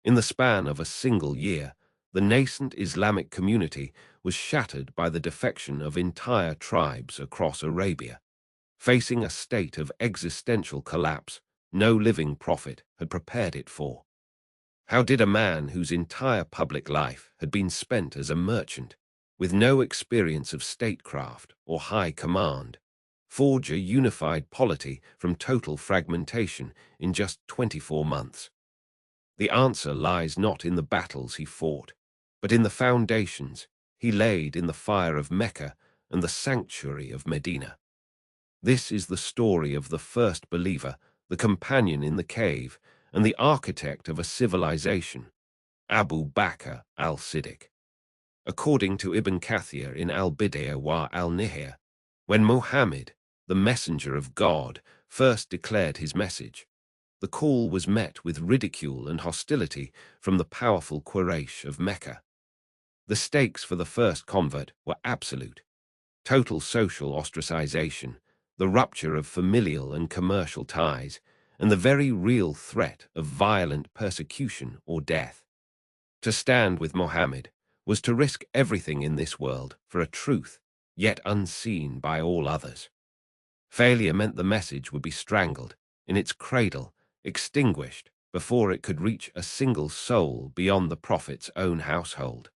In the span of a single year, the nascent Islamic community was shattered by the defection of entire tribes across Arabia. Facing a state of existential collapse no living prophet had prepared it for. How did a man whose entire public life had been spent as a merchant, with no experience of statecraft or high command, forge a unified polity from total fragmentation in just 24 months? The answer lies not in the battles he fought, but in the foundations he laid in the fire of Mecca and the sanctuary of Medina. This is the story of the first believer, the companion in the cave, and the architect of a civilization, Abu Bakr al-Siddiq. According to Ibn Kathir in Al-Bidayah wa al-Nihaya, when Muhammad, the messenger of God, first declared his message, the call was met with ridicule and hostility from the powerful Quraysh of Mecca. The stakes for the first convert were absolute: total social ostracization, the rupture of familial and commercial ties, and the very real threat of violent persecution or death. To stand with Mohammed was to risk everything in this world for a truth yet unseen by all others. Failure meant the message would be strangled in its cradle, extinguished before it could reach a single soul beyond the prophet's own household.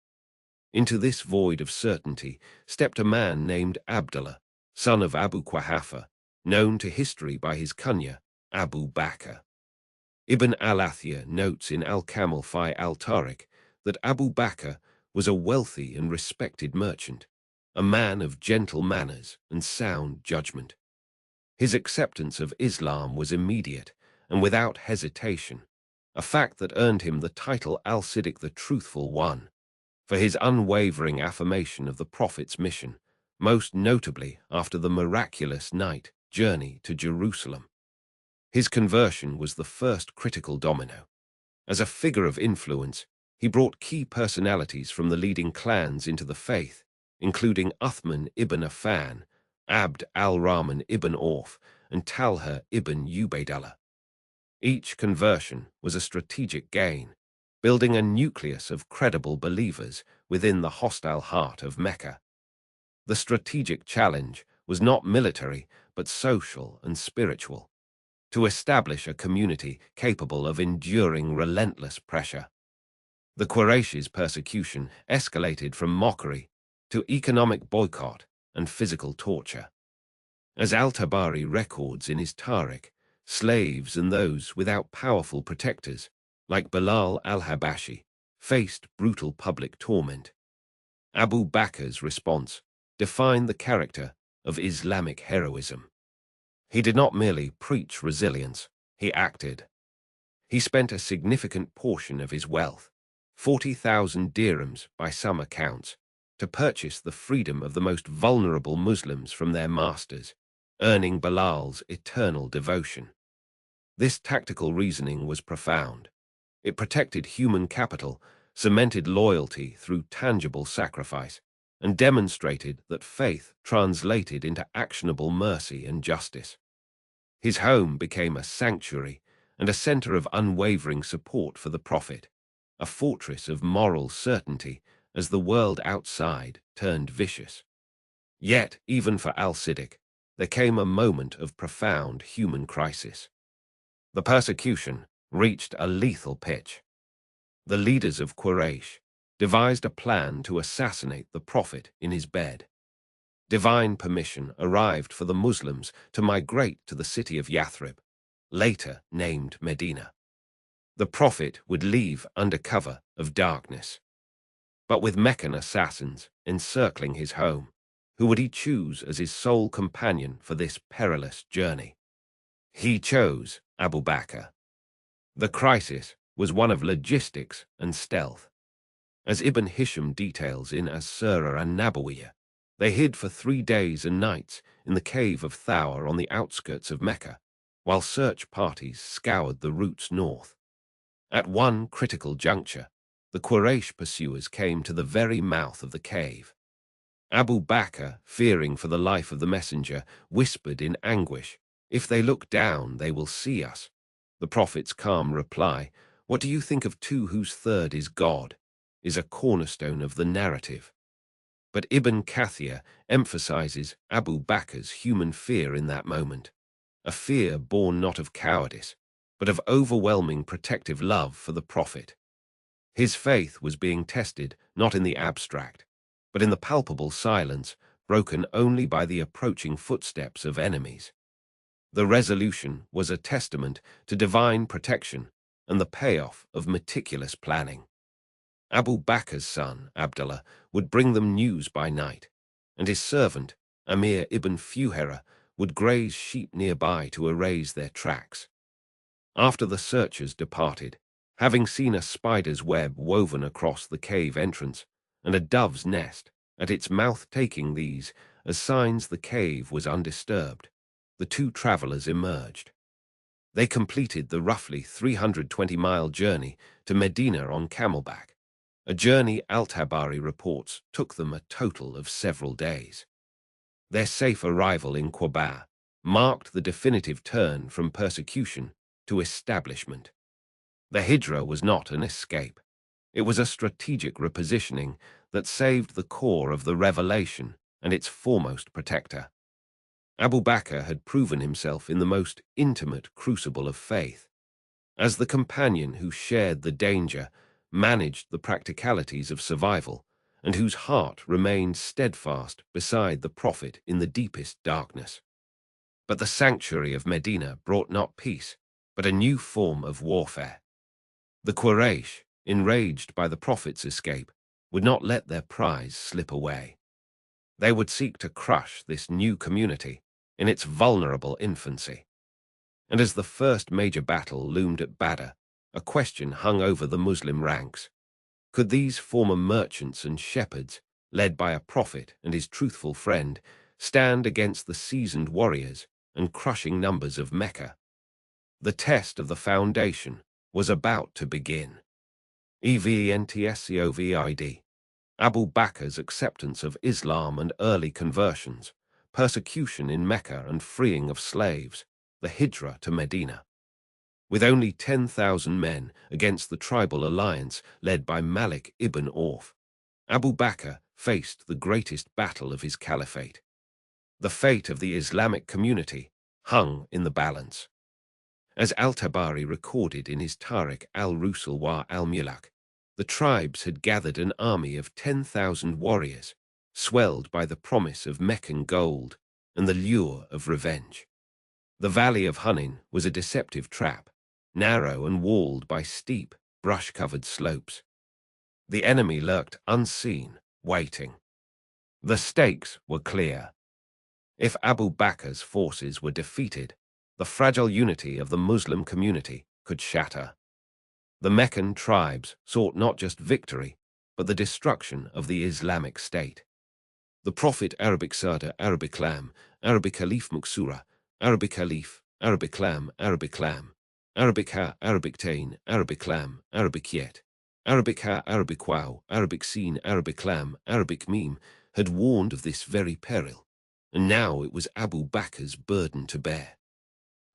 Into this void of certainty stepped a man named Abdullah, son of Abu Quhafa, known to history by his kunya, Abu Bakr. Ibn al-Athir notes in Al-Kamil fi al-Tariq that Abu Bakr was a wealthy and respected merchant, a man of gentle manners and sound judgment. His acceptance of Islam was immediate and without hesitation, a fact that earned him the title Al-Siddiq, the Truthful One, for his unwavering affirmation of the Prophet's mission, most notably after the miraculous night journey to Jerusalem. His conversion was the first critical domino. As a figure of influence, he brought key personalities from the leading clans into the faith, including Uthman ibn Affan, Abd al-Rahman ibn Auf, and Talha ibn Ubaydullah. Each conversion was a strategic gain, building a nucleus of credible believers within the hostile heart of Mecca. The strategic challenge was not military, but social and spiritual: to establish a community capable of enduring relentless pressure. The Quraysh's persecution escalated from mockery to economic boycott and physical torture. As Al-Tabari records in his Tariq, slaves and those without powerful protectors, like Bilal al-Habashi, faced brutal public torment. Abu Bakr's response defined the character of Islamic heroism. He did not merely preach resilience, he acted. He spent a significant portion of his wealth, 40,000 dirhams by some accounts, to purchase the freedom of the most vulnerable Muslims from their masters, earning Bilal's eternal devotion. This tactical reasoning was profound. It protected human capital, cemented loyalty through tangible sacrifice, and demonstrated that faith translated into actionable mercy and justice. His home became a sanctuary and a center of unwavering support for the Prophet, a fortress of moral certainty as the world outside turned vicious. Yet, even for al-Siddiq, there came a moment of profound human crisis. The persecution reached a lethal pitch. The leaders of Quraysh devised a plan to assassinate the Prophet in his bed. Divine permission arrived for the Muslims to migrate to the city of Yathrib, later named Medina. The Prophet would leave under cover of darkness. But with Meccan assassins encircling his home, who would he choose as his sole companion for this perilous journey? He chose Abu Bakr. The crisis was one of logistics and stealth. As Ibn Hisham details in As-Sirah an-Nabawiyah, they hid for 3 days and nights in the cave of Thawr on the outskirts of Mecca, while search parties scoured the routes north. At one critical juncture, the Quraysh pursuers came to the very mouth of the cave. Abu Bakr, fearing for the life of the messenger, whispered in anguish, "If they look down, they will see us." The Prophet's calm reply What do you think of two whose third is God, is a cornerstone of the narrative. But Ibn Kathir emphasizes Abu Bakr's human fear in that moment, a fear born not of cowardice, but of overwhelming protective love for the Prophet. His faith was being tested not in the abstract, but in the palpable silence broken only by the approaching footsteps of enemies. The resolution was a testament to divine protection and the payoff of meticulous planning. Abu Bakr's son, Abdullah, would bring them news by night, and his servant, Amir ibn Fuhaira, would graze sheep nearby to erase their tracks. After the searchers departed, having seen a spider's web woven across the cave entrance and a dove's nest at its mouth taking these as signs the cave was undisturbed, the two travelers emerged. They completed the roughly 320-mile journey to Medina on camelback, a journey Al-Tabari reports took them a total of several days. Their safe arrival in Kaaba marked the definitive turn from persecution to establishment. The Hijra was not an escape. It was a strategic repositioning that saved the core of the revelation and its foremost protector. Abu Bakr had proven himself in the most intimate crucible of faith. As the companion who shared the danger, managed the practicalities of survival, and whose heart remained steadfast beside the Prophet in the deepest darkness. But the sanctuary of Medina brought not peace, but a new form of warfare. The Quraysh, enraged by the Prophet's escape, would not let their prize slip away. They would seek to crush this new community in its vulnerable infancy. And as the first major battle loomed at Badr, a question hung over the Muslim ranks. Could these former merchants and shepherds, led by a prophet and his truthful friend, stand against the seasoned warriors and crushing numbers of Mecca? The test of the foundation was about to begin. Eventcovid. Abu Bakr's acceptance of Islam and early conversions, persecution in Mecca and freeing of slaves, the Hijra to Medina. With only 10,000 men against the tribal alliance led by Malik ibn Auf, Abu Bakr faced the greatest battle of his caliphate. The fate of the Islamic community hung in the balance. As Al-Tabari recorded in his Tariq al-Rusul wa al-Mulak, the tribes had gathered an army of 10,000 warriors, swelled by the promise of Meccan gold and the lure of revenge. The valley of Hunayn was a deceptive trap, narrow and walled by steep, brush-covered slopes. The enemy lurked unseen, waiting. The stakes were clear. If Abu Bakr's forces were defeated, the fragile unity of the Muslim community could shatter. The Meccan tribes sought not just victory, but the destruction of the Islamic State. The Prophet Arabic Sada, Arabic Lam, Arabic Khalif Muksura, Arabic Khalif, Arabic Lam, Arabic Lam, Arabic Ha, Arabic Tain, Arabic Lam, Arabic Yet, Arabic Ha, Arabic Wow, Arabic Seen, Arabic Lam, Arabic Meme, had warned of this very peril, and now it was Abu Bakr's burden to bear.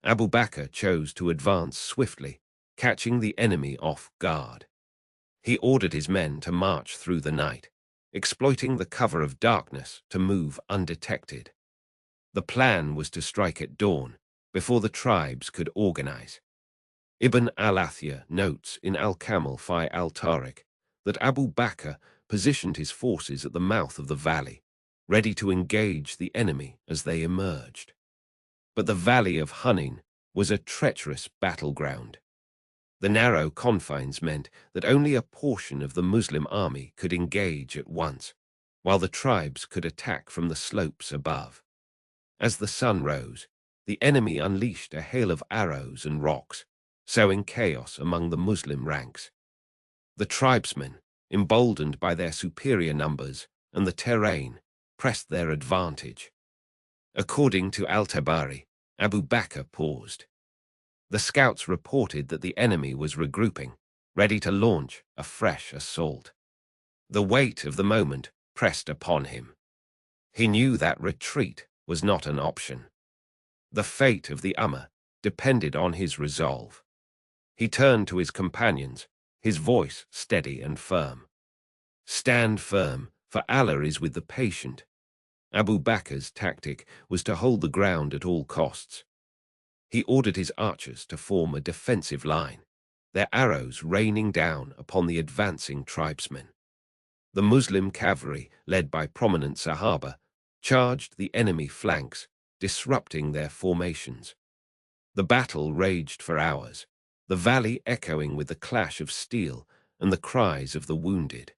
Abu Bakr chose to advance swiftly, catching the enemy off guard. He ordered his men to march through the night, exploiting the cover of darkness to move undetected. The plan was to strike at dawn, before the tribes could organize. Ibn al-Athir notes in Al-Kamil fi al-Tariq that Abu Bakr positioned his forces at the mouth of the valley, ready to engage the enemy as they emerged. But the valley of Hunayn was a treacherous battleground. The narrow confines meant that only a portion of the Muslim army could engage at once, while the tribes could attack from the slopes above. As the sun rose, the enemy unleashed a hail of arrows and rocks, sowing chaos among the Muslim ranks. The tribesmen, emboldened by their superior numbers and the terrain, pressed their advantage. According to Al-Tabari, Abu Bakr paused. The scouts reported that the enemy was regrouping, ready to launch a fresh assault. The weight of the moment pressed upon him. He knew that retreat was not an option. The fate of the Ummah depended on his resolve. He turned to his companions, his voice steady and firm. "Stand firm, for Allah is with the patient." Abu Bakr's tactic was to hold the ground at all costs. He ordered his archers to form a defensive line, their arrows raining down upon the advancing tribesmen. The Muslim cavalry, led by prominent Sahaba, charged the enemy flanks, disrupting their formations. The battle raged for hours, the valley echoing with the clash of steel and the cries of the wounded.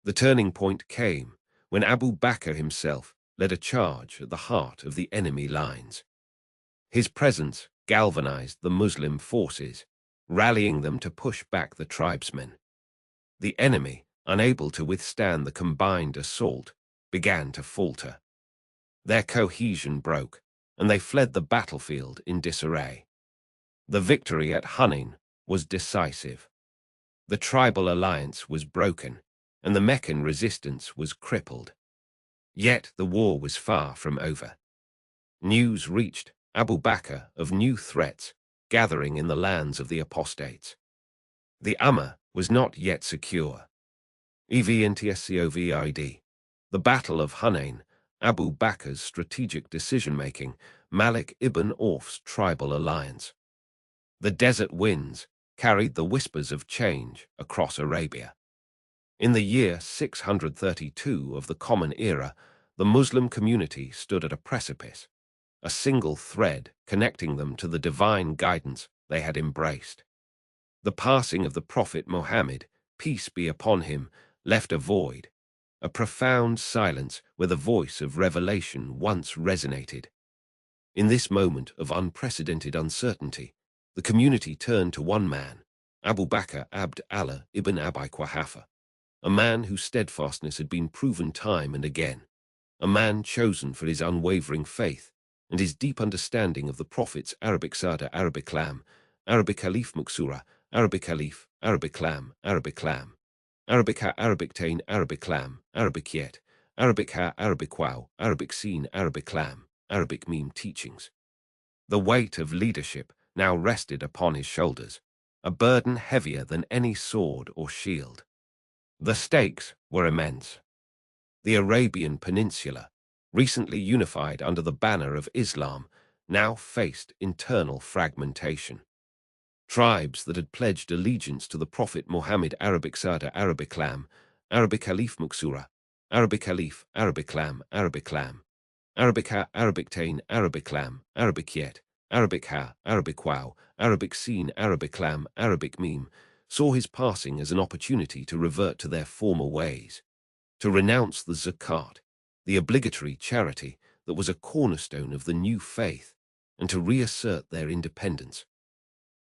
The turning point came when Abu Bakr himself led a charge at the heart of the enemy lines. His presence galvanized the Muslim forces, rallying them to push back the tribesmen. The enemy, unable to withstand the combined assault, began to falter. Their cohesion broke, and they fled the battlefield in disarray. The victory at Hunayn was decisive. The tribal alliance was broken, and the Meccan resistance was crippled. Yet the war was far from over. News reached Abu Bakr of new threats gathering in the lands of the apostates. The Ummah was not yet secure. EVNTSCOVID. The Battle of Hunayn, Abu Bakr's strategic decision-making, Malik ibn Auf's tribal alliance. The desert winds carried the whispers of change across Arabia. In the year 632 of the Common Era, the Muslim community stood at a precipice, a single thread connecting them to the divine guidance they had embraced. The passing of the Prophet Muhammad, peace be upon him, left a void, a profound silence where the voice of revelation once resonated. In this moment of unprecedented uncertainty, the community turned to one man, Abu Bakr Abd Allah ibn Abi Quhafa, a man whose steadfastness had been proven time and again, a man chosen for his unwavering faith and his deep understanding of the Prophet's Arabic Sada, Arabic Lam, Arabic Alif Muksura, Arabic Alif, Arabic Lam, Arabic Lam, Arabic Ha, Arabic Tain, Arabic Lam, Arabic Yet, Arabic Ha, Arabic Wow, Arabic Seen, Arabic Lam, Arabic Meme teachings. The weight of leadership now rested upon his shoulders, a burden heavier than any sword or shield. The stakes were immense. The Arabian Peninsula, recently unified under the banner of Islam, now faced internal fragmentation. Tribes that had pledged allegiance to the Prophet Muhammad, Arabic Sada, Arabic Lam, Arabic Alif Muksura, Arabic Alif, Arabic Lam, Arabic Lam, Arabic Ha, Arabic Tain, Arabic Lam, Arabic Yet, Arabic Ha, Arabic Wow, Arabic Seen, Arabic Lam, Arabic Meme, saw his passing as an opportunity to revert to their former ways, to renounce the zakat, the obligatory charity that was a cornerstone of the new faith, and to reassert their independence.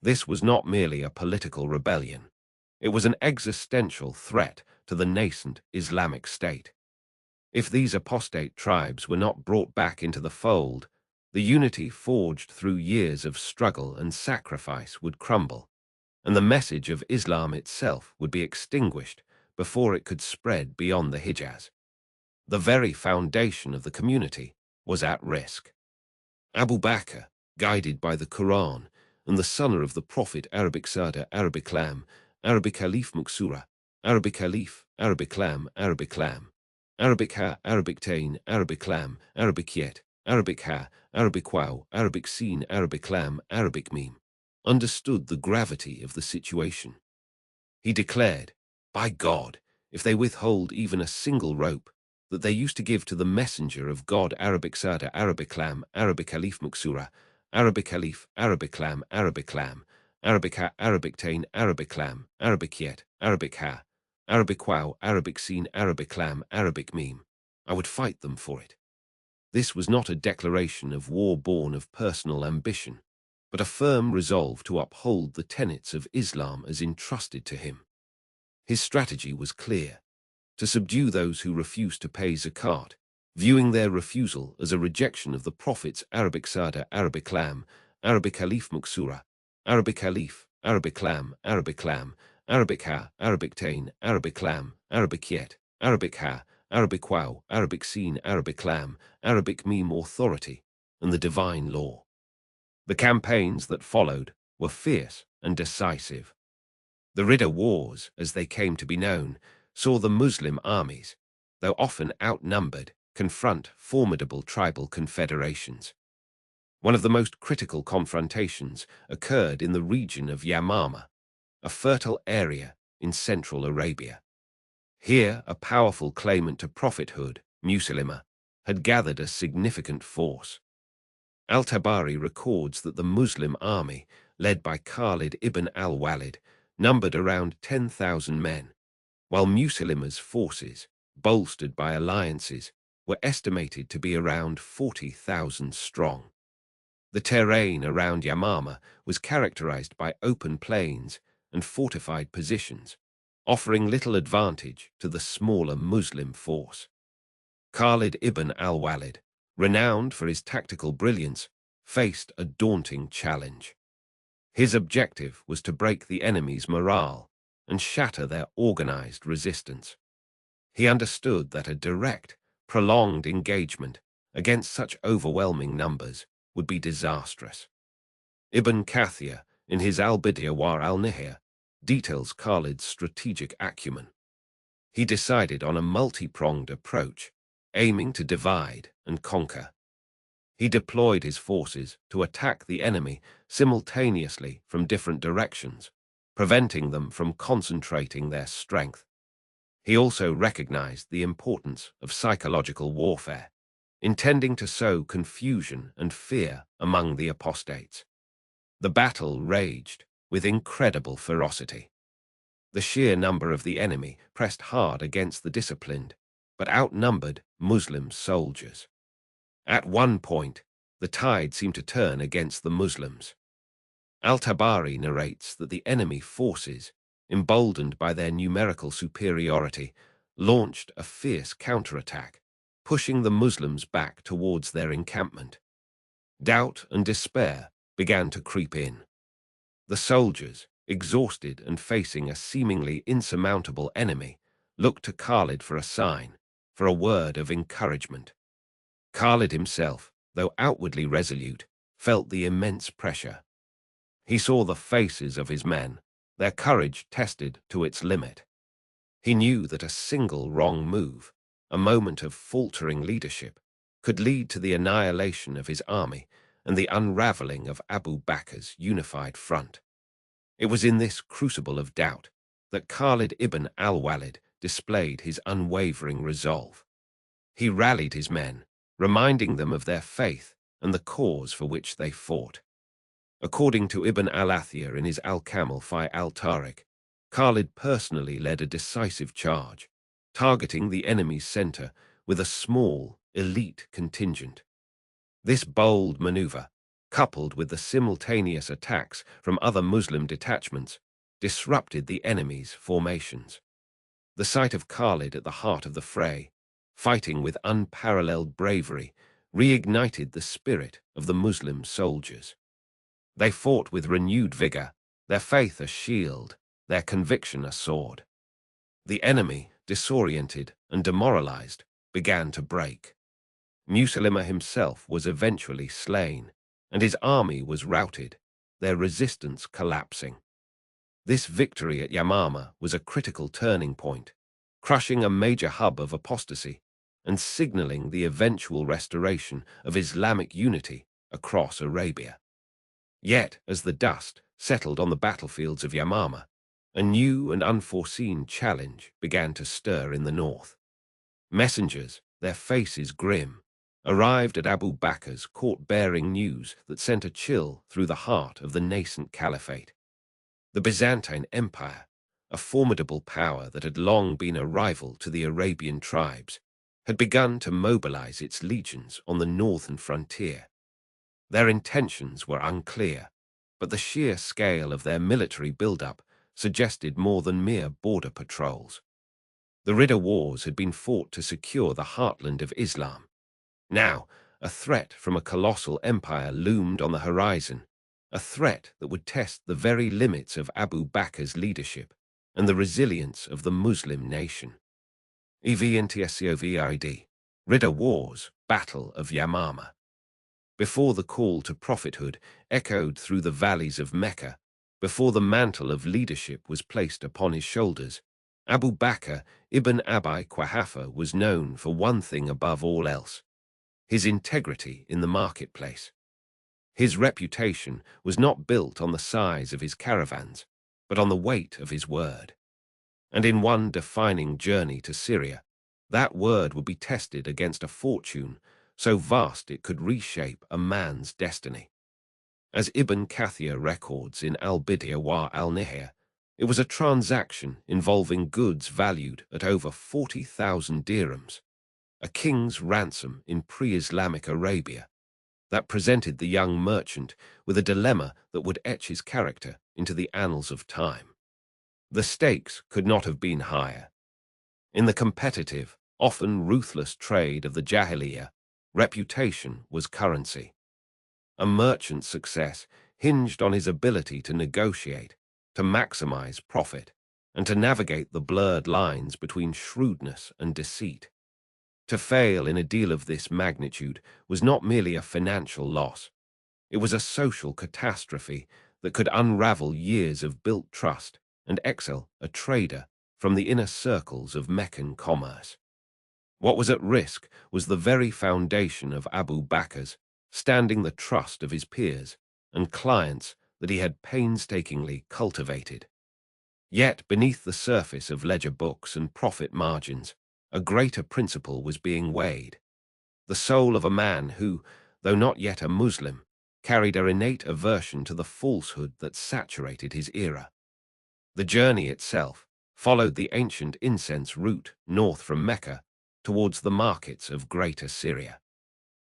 This was not merely a political rebellion. It was an existential threat to the nascent Islamic State. If these apostate tribes were not brought back into the fold, the unity forged through years of struggle and sacrifice would crumble, and the message of Islam itself would be extinguished before it could spread beyond the Hijaz. The very foundation of the community was at risk. Abu Bakr, guided by the Quran and the son of the Prophet, Arabic Sada, Arabic Lam, Arabic Alif Muksura, Arabic Alif, Arabic Lam, Arabic Lam, Arabic Ha, Arabic Tain, Arabic Lam, Arabic Yet, Arabic Ha, Arabic Wow, Arabic Seen, Arabic Lam, Arabic Meme, understood the gravity of the situation. He declared, "By God, if they withhold even a single rope that they used to give to the messenger of God, Arabic Sada, Arabic Lam, Arabic Alif Muksura, Arabic Alif, Arabic Lam, Arabic Lam, Arabic Ha, Arabic Tain, Arabic Lam, Arabic Yet, Arabic Ha, Arabic Wow, Arabic Seen, Arabic Lam, Arabic Meme, I would fight them for it." This was not a declaration of war born of personal ambition, but a firm resolve to uphold the tenets of Islam as entrusted to him. His strategy was clear: to subdue those who refused to pay zakat, viewing their refusal as a rejection of the Prophet's Arabic Sada, Arabic Lam, Arabic Alif Muksura, Arabic Alif, Arabic Lam, Arabic Lam, Arabic Ha, Arabic Tain, Arabic Lam, Arabic Yet, Arabic Ha, Arabic Wow, Arabic Seen, Arabic Lam, Arabic Meme authority, and the divine law. The campaigns that followed were fierce and decisive. The Ridda Wars, as they came to be known, saw the Muslim armies, though often outnumbered, confront formidable tribal confederations. One of the most critical confrontations occurred in the region of Yamama, a fertile area in central Arabia. Here, a powerful claimant to prophethood, Musaylima, had gathered a significant force. Al-Tabari records that the Muslim army, led by Khalid ibn al-Walid, numbered around 10,000 men, while Musaylima's forces, bolstered by alliances, were estimated to be around 40,000 strong. The terrain around Yamama was characterized by open plains and fortified positions, offering little advantage to the smaller Muslim force. Khalid ibn al-Walid, renowned for his tactical brilliance, faced a daunting challenge. His objective was to break the enemy's morale and shatter their organized resistance. He understood that a direct, prolonged engagement against such overwhelming numbers would be disastrous. Ibn Kathir, in his Al-Bidya wa al-Nihaya, details Khalid's strategic acumen. He decided on a multi-pronged approach, aiming to divide and conquer. He deployed his forces to attack the enemy simultaneously from different directions, preventing them from concentrating their strength. He also recognized the importance of psychological warfare, intending to sow confusion and fear among the apostates. The battle raged with incredible ferocity. The sheer number of the enemy pressed hard against the disciplined, but outnumbered Muslim soldiers. At one point, the tide seemed to turn against the Muslims. Al-Tabari narrates that the enemy forces, emboldened by their numerical superiority, launched a fierce counterattack, pushing the Muslims back towards their encampment. Doubt and despair began to creep in. The soldiers, exhausted and facing a seemingly insurmountable enemy, looked to Khalid for a sign, for a word of encouragement. Khalid himself, though outwardly resolute, felt the immense pressure. He saw the faces of his men, their courage tested to its limit. He knew that a single wrong move, a moment of faltering leadership, could lead to the annihilation of his army and the unraveling of Abu Bakr's unified front. It was in this crucible of doubt that Khalid ibn al-Walid displayed his unwavering resolve. He rallied his men, reminding them of their faith and the cause for which they fought. According to Ibn al-Athir in his Al-Kamil fi al-Tariq, Khalid personally led a decisive charge, targeting the enemy's center with a small, elite contingent. This bold maneuver, coupled with the simultaneous attacks from other Muslim detachments, disrupted the enemy's formations. The sight of Khalid at the heart of the fray, fighting with unparalleled bravery, reignited the spirit of the Muslim soldiers. They fought with renewed vigor, their faith a shield, their conviction a sword. The enemy, disoriented and demoralized, began to break. Musaylima himself was eventually slain, and his army was routed, their resistance collapsing. This victory at Yamama was a critical turning point, crushing a major hub of apostasy and signaling the eventual restoration of Islamic unity across Arabia. Yet, as the dust settled on the battlefields of Yamama, a new and unforeseen challenge began to stir in the north. Messengers, their faces grim, arrived at Abu Bakr's court bearing news that sent a chill through the heart of the nascent caliphate. The Byzantine Empire, a formidable power that had long been a rival to the Arabian tribes, had begun to mobilize its legions on the northern frontier. Their intentions were unclear, but the sheer scale of their military buildup suggested more than mere border patrols. The Ridda Wars had been fought to secure the heartland of Islam. Now, a threat from a colossal empire loomed on the horizon, a threat that would test the very limits of Abu Bakr's leadership and the resilience of the Muslim nation. EVNTSCOVID, Ridda Wars, Battle of Yamama. Before the call to prophethood echoed through the valleys of Mecca, Before the mantle of leadership was placed upon his shoulders, Abu Bakr ibn Abi Quhafa was known for one thing above all else: his integrity in the marketplace. His reputation was not built on the size of his caravans, but on the weight of his word. And in one defining journey to Syria, that word would be tested against a fortune so vast it could reshape a man's destiny. As Ibn Kathir records in Al-Bidya wa al-Nihaya, it was a transaction involving goods valued at over 40,000 dirhams, a king's ransom in pre-Islamic Arabia, that presented the young merchant with a dilemma that would etch his character into the annals of time. The stakes could not have been higher. In the competitive, often ruthless trade of the Jahiliyyah, reputation was currency. A merchant's success hinged on his ability to negotiate, to maximize profit, and to navigate the blurred lines between shrewdness and deceit. To fail in a deal of this magnitude was not merely a financial loss. It was a social catastrophe that could unravel years of built trust and exile a trader from the inner circles of Meccan commerce. What was at risk was the very foundation of Abu Bakr's, standing the trust of his peers and clients that he had painstakingly cultivated. Yet beneath the surface of ledger books and profit margins, a greater principle was being weighed. The soul of a man who, though not yet a Muslim, carried an innate aversion to the falsehood that saturated his era. The journey itself followed the ancient incense route north from Mecca towards the markets of Greater Syria.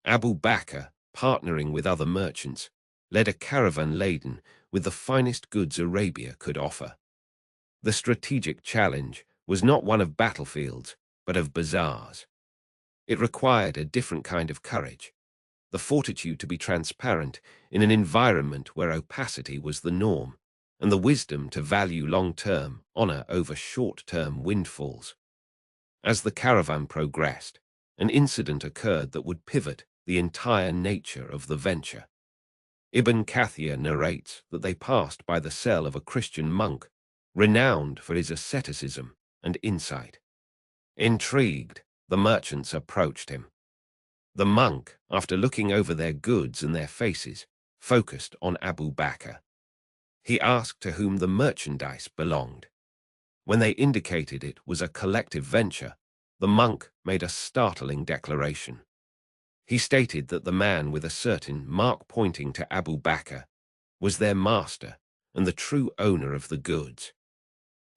Abu Bakr, partnering with other merchants, led a caravan laden with the finest goods Arabia could offer. The strategic challenge was not one of battlefields, but of bazaars. It required a different kind of courage, the fortitude to be transparent in an environment where opacity was the norm, and the wisdom to value long-term honor over short-term windfalls. As the caravan progressed, an incident occurred that would pivot the entire nature of the venture. Ibn Kathir narrates that they passed by the cell of a Christian monk, renowned for his asceticism and insight. Intrigued, the merchants approached him. The monk, after looking over their goods and their faces, focused on Abu Bakr. He asked to whom the merchandise belonged. When they indicated it was a collective venture, the monk made a startling declaration. He stated that the man with a certain mark pointing to Abu Bakr was their master and the true owner of the goods.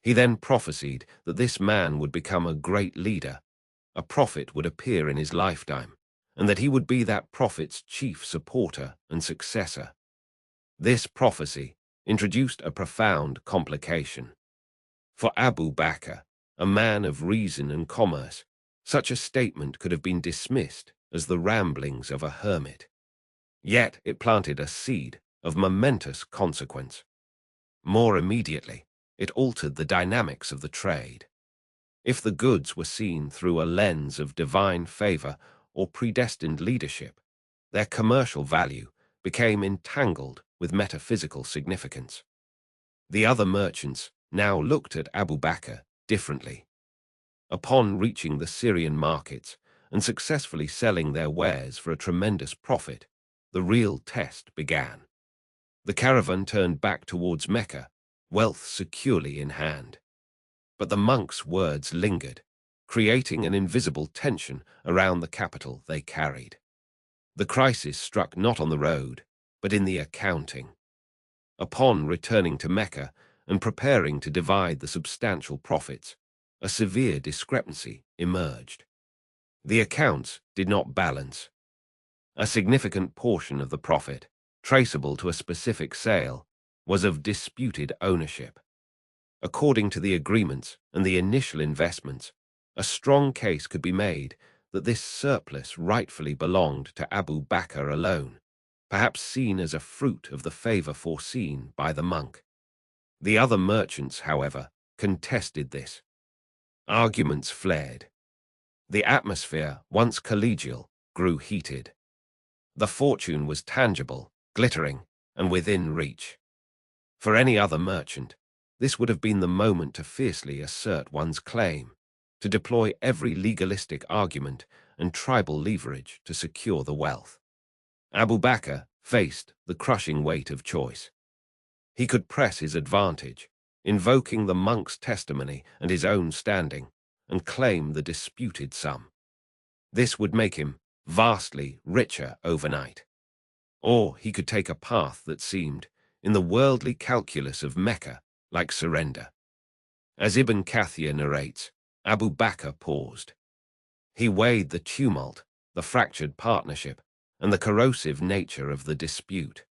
He then prophesied that this man would become a great leader, a prophet would appear in his lifetime, and that he would be that prophet's chief supporter and successor. This prophecy introduced a profound complication. For Abu Bakr, a man of reason and commerce, such a statement could have been dismissed as the ramblings of a hermit. Yet it planted a seed of momentous consequence. More immediately, it altered the dynamics of the trade. If the goods were seen through a lens of divine favor or predestined leadership, their commercial value became entangled with metaphysical significance. The other merchants now looked at Abu Bakr differently. Upon reaching the Syrian markets and successfully selling their wares for a tremendous profit, the real test began. The caravan turned back towards Mecca, wealth securely in hand. But the monks' words lingered, creating an invisible tension around the capital they carried. The crisis struck not on the road, but in the accounting. Upon returning to Mecca and preparing to divide the substantial profits, a severe discrepancy emerged. The accounts did not balance. A significant portion of the profit, traceable to a specific sale, was of disputed ownership. According to the agreements and the initial investments, a strong case could be made that this surplus rightfully belonged to Abu Bakr alone, perhaps seen as a fruit of the favor foreseen by the monk. The other merchants, however, contested this. Arguments flared. The atmosphere, once collegial, grew heated. The fortune was tangible, glittering, and within reach. For any other merchant, this would have been the moment to fiercely assert one's claim, to deploy every legalistic argument and tribal leverage to secure the wealth. Abu Bakr faced the crushing weight of choice. He could press his advantage, invoking the monk's testimony and his own standing, and claim the disputed sum. This would make him vastly richer overnight. Or he could take a path that seemed, in the worldly calculus of Mecca, like surrender. As Ibn Kathir narrates, Abu Bakr paused. He weighed the tumult, the fractured partnership, and the corrosive nature of the dispute.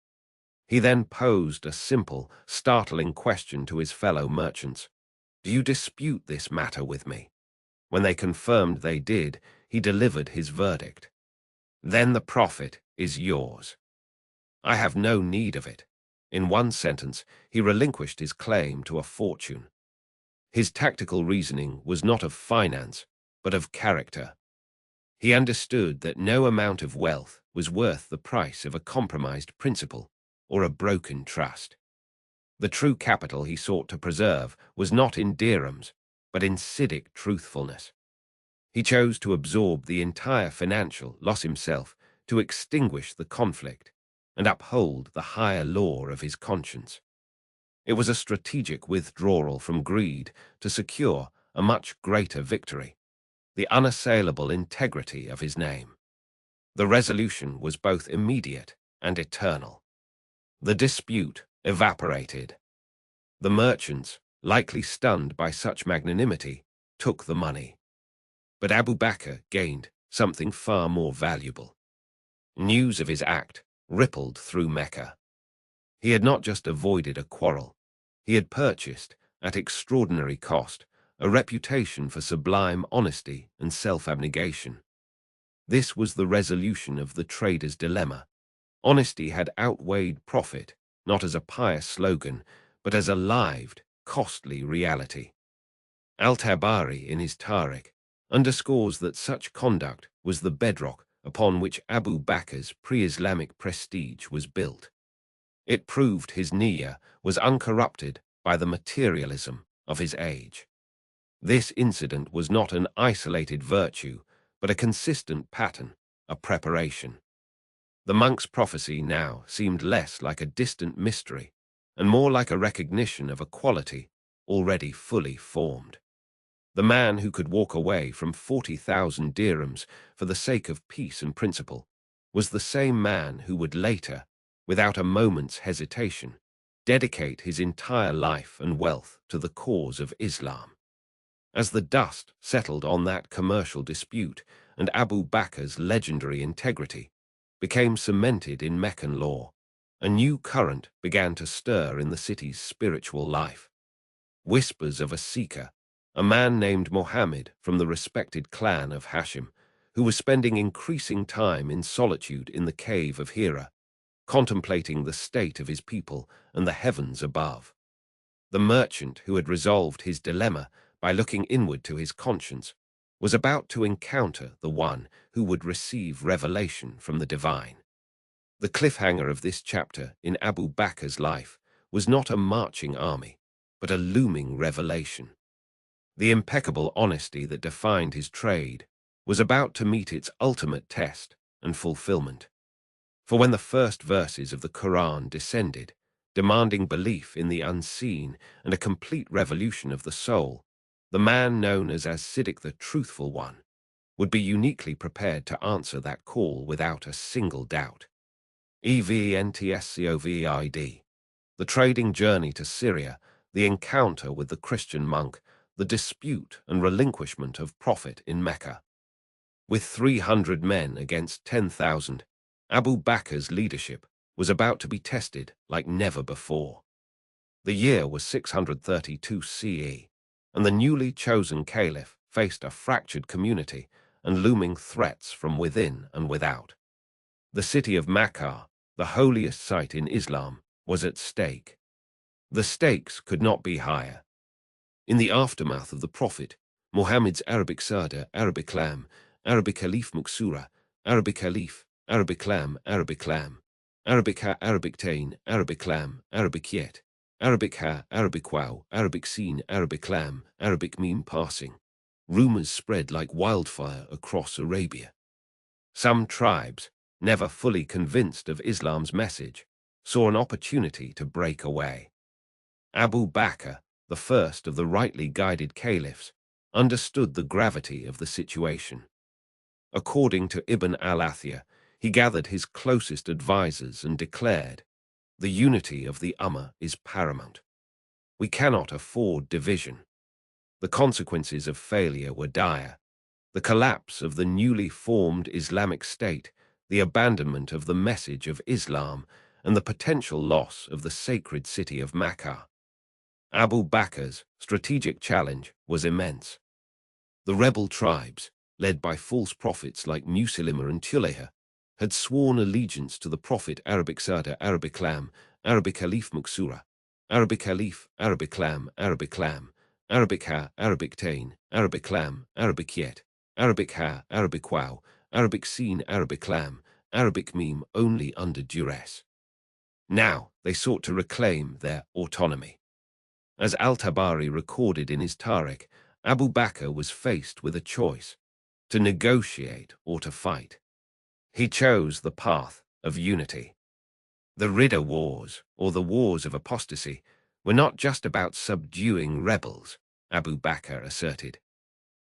He then posed a simple, startling question to his fellow merchants. "Do you dispute this matter with me?" When they confirmed they did, he delivered his verdict. "Then the profit is yours. I have no need of it." In one sentence, he relinquished his claim to a fortune. His tactical reasoning was not of finance, but of character. He understood that no amount of wealth was worth the price of a compromised principle or a broken trust. The true capital he sought to preserve was not in dirhams, but in Siddiq truthfulness. He chose to absorb the entire financial loss himself to extinguish the conflict and uphold the higher law of his conscience. It was a strategic withdrawal from greed to secure a much greater victory, the unassailable integrity of his name. The resolution was both immediate and eternal. The dispute evaporated. The merchants, likely stunned by such magnanimity, took the money. But Abu Bakr gained something far more valuable. News of his act rippled through Mecca. He had not just avoided a quarrel, he had purchased, at extraordinary cost, a reputation for sublime honesty and self-abnegation. This was the resolution of the trader's dilemma. Honesty had outweighed profit, not as a pious slogan, but as a lived, costly reality. Al-Tabari, in his Tariq, underscores that such conduct was the bedrock upon which Abu Bakr's pre-Islamic prestige was built. It proved his niyyah was uncorrupted by the materialism of his age. This incident was not an isolated virtue, but a consistent pattern, a preparation. The monk's prophecy now seemed less like a distant mystery and more like a recognition of a quality already fully formed. The man who could walk away from 40,000 dirhams for the sake of peace and principle was the same man who would later, without a moment's hesitation, dedicate his entire life and wealth to the cause of Islam. As the dust settled on that commercial dispute and Abu Bakr's legendary integrity became cemented in Meccan law, a new current began to stir in the city's spiritual life. Whispers of a seeker, a man named Mohammed from the respected clan of Hashim, who was spending increasing time in solitude in the cave of Hira, contemplating the state of his people and the heavens above. The merchant who had resolved his dilemma by looking inward to his conscience was about to encounter the one who would receive revelation from the divine. The cliffhanger of this chapter in Abu Bakr's life was not a marching army, but a looming revelation. The impeccable honesty that defined his trade was about to meet its ultimate test and fulfillment. For when the first verses of the Quran descended, demanding belief in the unseen and a complete revolution of the soul, the man known as Siddiq the Truthful One would be uniquely prepared to answer that call without a single doubt. EVENTSCOVID. The trading journey to Syria, the encounter with the Christian monk, the dispute and relinquishment of profit in Mecca. With 300 men against 10,000, Abu Bakr's leadership was about to be tested like never before. The year was 632 CE, and the newly chosen caliph faced a fractured community and looming threats from within and without. The city of Mecca, the holiest site in Islam, was at stake. The stakes could not be higher. In the aftermath of the Prophet, Muhammad's Arabic Sada, Arabic Lam, Arabic Alif Muksura, Arabic Alif, Arabic Lam, Arabic Lam, Arabic Ha, Arabic Tain, Arabic Lam, Arabic Yet, Arabic ha, Arabic wow, Arabic scene, Arabic lamb, Arabic meme passing. Rumors spread like wildfire across Arabia. Some tribes, never fully convinced of Islam's message, saw an opportunity to break away. Abu Bakr, the first of the rightly guided caliphs, understood the gravity of the situation. According to Ibn al-Athir, he gathered his closest advisers and declared, "The unity of the Ummah is paramount. We cannot afford division." The consequences of failure were dire. The collapse of the newly formed Islamic State, the abandonment of the message of Islam, and the potential loss of the sacred city of Makkah. Abu Bakr's strategic challenge was immense. The rebel tribes, led by false prophets like Musaylima and Tulayha, had sworn allegiance to the prophet Arabic Sada, Arabic Lam, Arabic Caliph Muksura, Arabic Caliph, Arabic Lam, Arabic Lam, Arabic Ha, Arabic Tain, Arabic Lam, Arabic Yet, Arabic Ha, Arabic Wow, Arabic Seen, Arabic Lam, Arabic Meme only under duress. Now they sought to reclaim their autonomy. As Al-Tabari recorded in his Tariq, Abu Bakr was faced with a choice, to negotiate or to fight. He chose the path of unity. The Ridda Wars, or the Wars of Apostasy, were not just about subduing rebels, Abu Bakr asserted.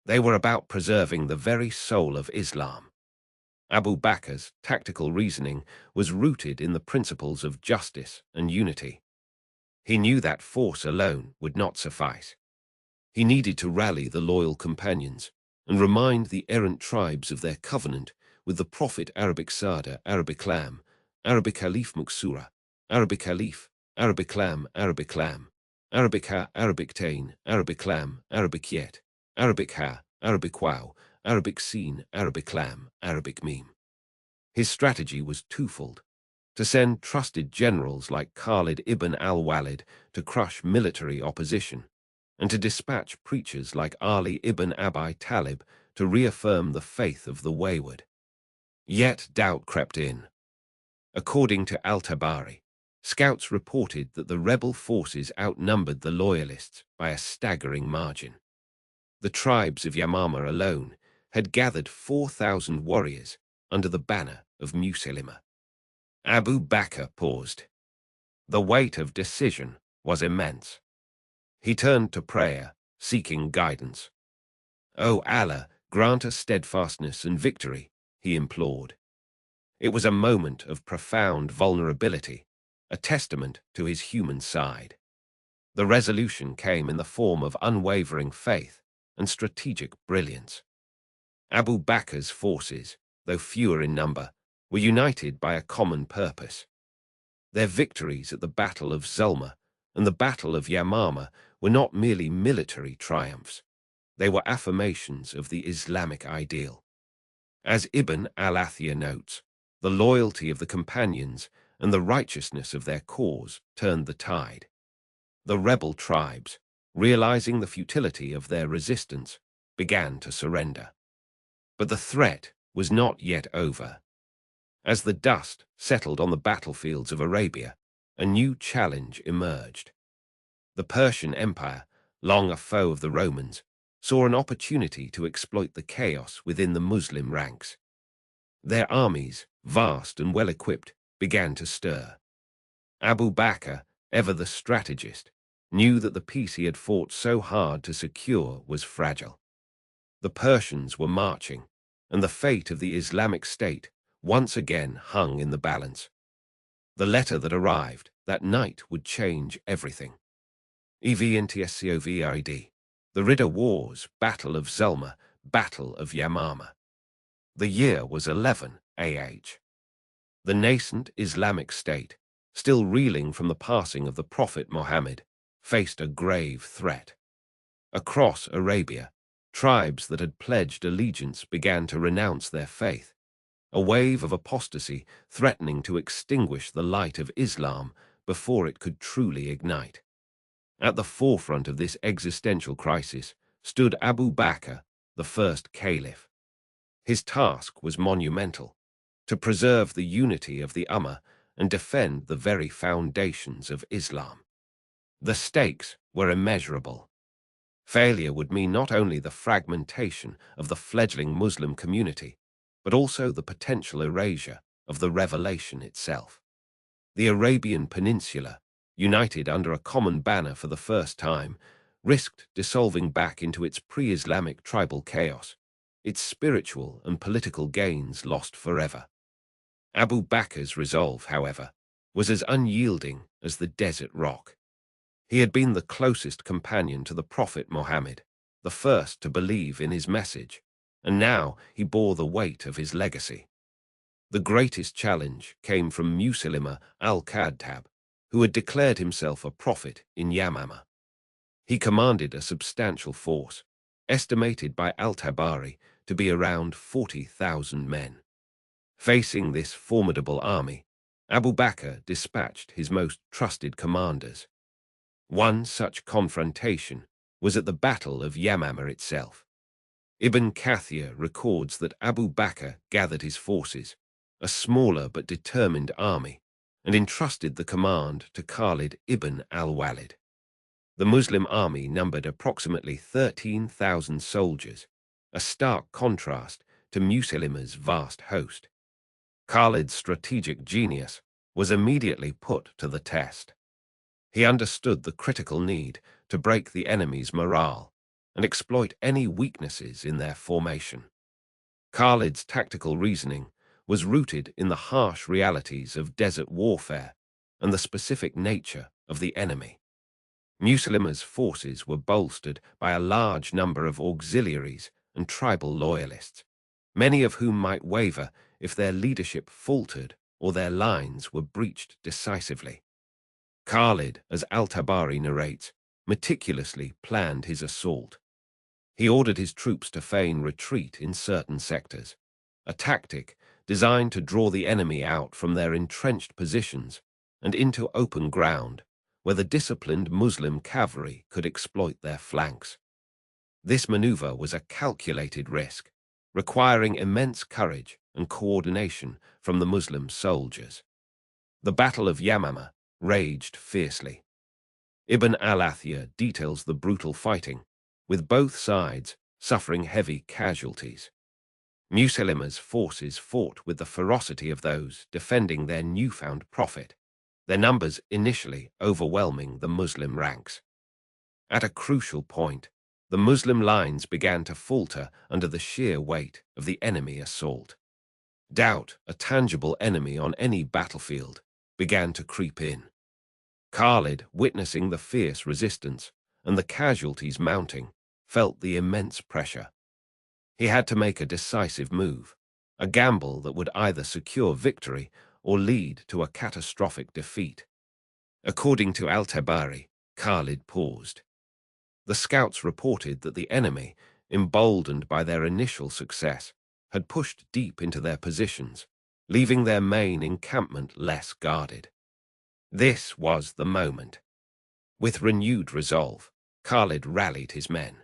They were about preserving the very soul of Islam. Abu Bakr's tactical reasoning was rooted in the principles of justice and unity. He knew that force alone would not suffice. He needed to rally the loyal companions and remind the errant tribes of their covenant with the Prophet Arabic Sada, Arabic Lam, Arabic Caliph Muksura, Arabic Caliph, Arabic Lam, Arabic Lam, Arabic Ha, Arabic Tain, Arabic Lam, Arabic Yet, Arabic Ha, Arabic Wow, Arabic Seen, Arabic Lam, Arabic Meme. His strategy was twofold: to send trusted generals like Khalid ibn al-Walid to crush military opposition, and to dispatch preachers like Ali ibn Abi Talib to reaffirm the faith of the wayward. Yet doubt crept in. According to Al-Tabari, scouts reported that the rebel forces outnumbered the loyalists by a staggering margin. The tribes of Yamama alone had gathered 4,000 warriors under the banner of Musaylima. Abu Bakr paused. The weight of decision was immense. He turned to prayer, seeking guidance. "O Allah, grant us steadfastness and victory," he implored. It was a moment of profound vulnerability, a testament to his human side. The resolution came in the form of unwavering faith and strategic brilliance. Abu Bakr's forces, though fewer in number, were united by a common purpose. Their victories at the Battle of Zulma and the Battle of Yamama were not merely military triumphs. They were affirmations of the Islamic ideal. As Ibn al-Athir notes, the loyalty of the companions and the righteousness of their cause turned the tide. The rebel tribes, realizing the futility of their resistance, began to surrender. But the threat was not yet over. As the dust settled on the battlefields of Arabia, a new challenge emerged. The Persian Empire, long a foe of the Romans, saw an opportunity to exploit the chaos within the Muslim ranks. Their armies, vast and well-equipped, began to stir. Abu Bakr, ever the strategist, knew that the peace he had fought so hard to secure was fragile. The Persians were marching, and the fate of the Islamic State once again hung in the balance. The letter that arrived that night would change everything. EVNTSCOVID. The Ridda Wars, Battle of Zulma, Battle of Yamama. The year was 11 AH. The nascent Islamic State, still reeling from the passing of the Prophet Muhammad, faced a grave threat. Across Arabia, tribes that had pledged allegiance began to renounce their faith, a wave of apostasy threatening to extinguish the light of Islam before it could truly ignite. At the forefront of this existential crisis stood Abu Bakr, the first caliph. His task was monumental: to preserve the unity of the Ummah and defend the very foundations of Islam. The stakes were immeasurable. Failure would mean not only the fragmentation of the fledgling Muslim community, but also the potential erasure of the revelation itself. The Arabian Peninsula, united under a common banner for the first time, risked dissolving back into its pre-Islamic tribal chaos, its spiritual and political gains lost forever. Abu Bakr's resolve, however, was as unyielding as the desert rock. He had been the closest companion to the Prophet Muhammad, the first to believe in his message, and now he bore the weight of his legacy. The greatest challenge came from Musaylima al-Kadhab, who had declared himself a prophet in Yamama. He commanded a substantial force, estimated by al-Tabari to be around 40,000 men. Facing this formidable army, Abu Bakr dispatched his most trusted commanders. One such confrontation was at the Battle of Yamama itself. Ibn Kathir records that Abu Bakr gathered his forces, a smaller but determined army, and entrusted the command to Khalid ibn al-Walid. The Muslim army numbered approximately 13,000 soldiers, a stark contrast to Musaylima's vast host. Khalid's strategic genius was immediately put to the test. He understood the critical need to break the enemy's morale and exploit any weaknesses in their formation. Khalid's tactical reasoning was rooted in the harsh realities of desert warfare and the specific nature of the enemy. Musaylima's forces were bolstered by a large number of auxiliaries and tribal loyalists, many of whom might waver if their leadership faltered or their lines were breached decisively. Khalid, as al-Tabari narrates, meticulously planned his assault. He ordered his troops to feign retreat in certain sectors, a tactic designed to draw the enemy out from their entrenched positions and into open ground where the disciplined Muslim cavalry could exploit their flanks. This maneuver was a calculated risk, requiring immense courage and coordination from the Muslim soldiers. The Battle of Yamama raged fiercely. Ibn al-Athir details the brutal fighting, with both sides suffering heavy casualties. Musaylima's forces fought with the ferocity of those defending their newfound prophet, their numbers initially overwhelming the Muslim ranks. At a crucial point, the Muslim lines began to falter under the sheer weight of the enemy assault. Doubt, a tangible enemy on any battlefield, began to creep in. Khalid, witnessing the fierce resistance and the casualties mounting, felt the immense pressure. He had to make a decisive move, a gamble that would either secure victory or lead to a catastrophic defeat. According to al-Tabari, Khalid paused. The scouts reported that the enemy, emboldened by their initial success, had pushed deep into their positions, leaving their main encampment less guarded. This was the moment. With renewed resolve, Khalid rallied his men.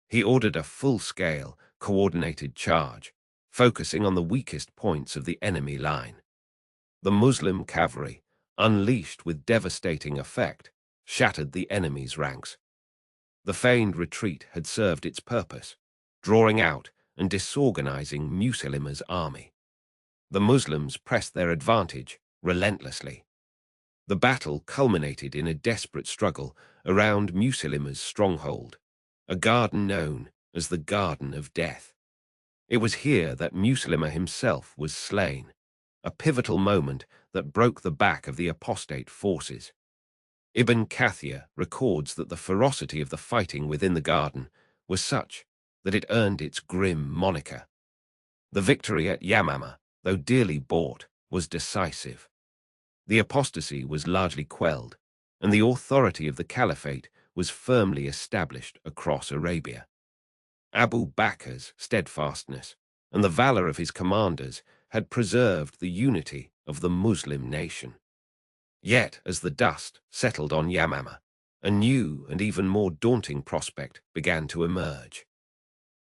He ordered a full-scale, coordinated charge, focusing on the weakest points of the enemy line. The Muslim cavalry, unleashed with devastating effect, shattered the enemy's ranks. The feigned retreat had served its purpose, drawing out and disorganizing Musaylima's army. The Muslims pressed their advantage relentlessly. The battle culminated in a desperate struggle around Musaylima's stronghold, a garden known as the Garden of Death. It was here that Musaylima himself was slain, a pivotal moment that broke the back of the apostate forces. Ibn Kathir records that the ferocity of the fighting within the garden was such that it earned its grim moniker. The victory at Yamama, though dearly bought, was decisive. The apostasy was largely quelled, and the authority of the caliphate was firmly established across Arabia. Abu Bakr's steadfastness and the valor of his commanders had preserved the unity of the Muslim nation. Yet, as the dust settled on Yamama, a new and even more daunting prospect began to emerge.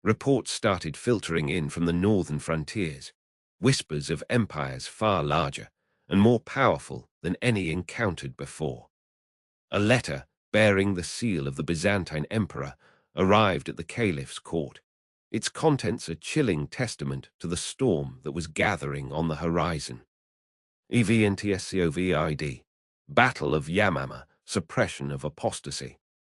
Reports started filtering in from the northern frontiers, whispers of empires far larger and more powerful than any encountered before. A letter bearing the seal of the Byzantine emperor arrived at the caliph's court. Its contents a chilling testament to the storm that was gathering on the horizon. EVNTSCOVID. Battle of Yamama, suppression of apostasy.